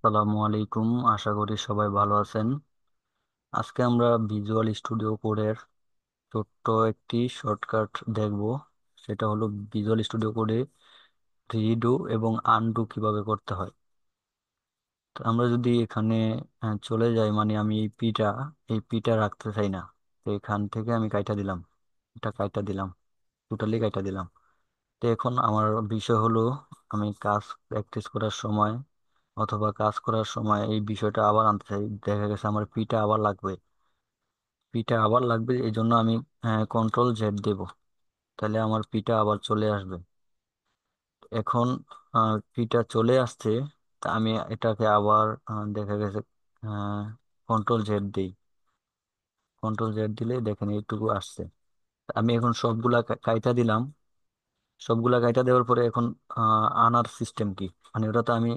আসসালামু আলাইকুম, আশা করি সবাই ভালো আছেন। আজকে আমরা ভিজুয়াল স্টুডিও কোডের ছোট্ট একটি শর্টকাট দেখব। সেটা হলো ভিজুয়াল স্টুডিও কোডে রিডো এবং আনডু কিভাবে করতে হয়। তো আমরা যদি এখানে চলে যাই, মানে আমি এই পিটা রাখতে চাই না। তো এখান থেকে আমি কাইটা দিলাম, এটা কাইটা দিলাম, টোটালি কাইটা দিলাম। তো এখন আমার বিষয় হলো, আমি কাজ প্র্যাকটিস করার সময় অথবা কাজ করার সময় এই বিষয়টা আবার আনতে চাই। দেখা গেছে আমার পিটা আবার লাগবে, এই জন্য আমি কন্ট্রোল জেড দেব। তাহলে আমার পিটা আবার চলে আসবে। এখন পিটা চলে আসছে। তা আমি এটাকে আবার দেখা গেছে কন্ট্রোল জেড দিই। কন্ট্রোল জেড দিলে দেখেন এইটুকু আসছে। তা আমি এখন সবগুলা কাইটা দিলাম। সবগুলা কাইটা দেওয়ার পরে এখন আনার সিস্টেম কি, মানে ওটা তো আমি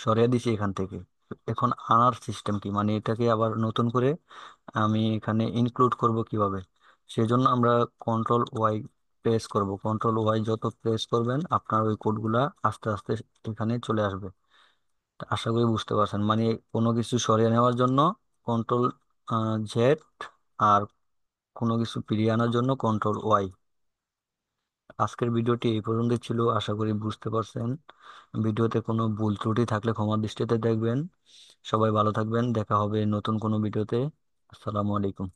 সরিয়ে দিছি এখান থেকে। এখন আনার সিস্টেম কি, মানে এটাকে আবার নতুন করে আমি এখানে ইনক্লুড করব কিভাবে। সেজন্য আমরা কন্ট্রোল ওয়াই প্রেস করব। কন্ট্রোল ওয়াই যত প্রেস করবেন আপনার ওই কোডগুলা আস্তে আস্তে এখানে চলে আসবে। তা আশা করি বুঝতে পারছেন, মানে কোনো কিছু সরিয়ে নেওয়ার জন্য কন্ট্রোল জেড, আর কোনো কিছু ফিরিয়ে আনার জন্য কন্ট্রোল ওয়াই। আজকের ভিডিওটি এই পর্যন্তই ছিল, আশা করি বুঝতে পারছেন। ভিডিওতে কোনো ভুল ত্রুটি থাকলে ক্ষমা দৃষ্টিতে দেখবেন। সবাই ভালো থাকবেন, দেখা হবে নতুন কোনো ভিডিওতে। আসসালামু আলাইকুম।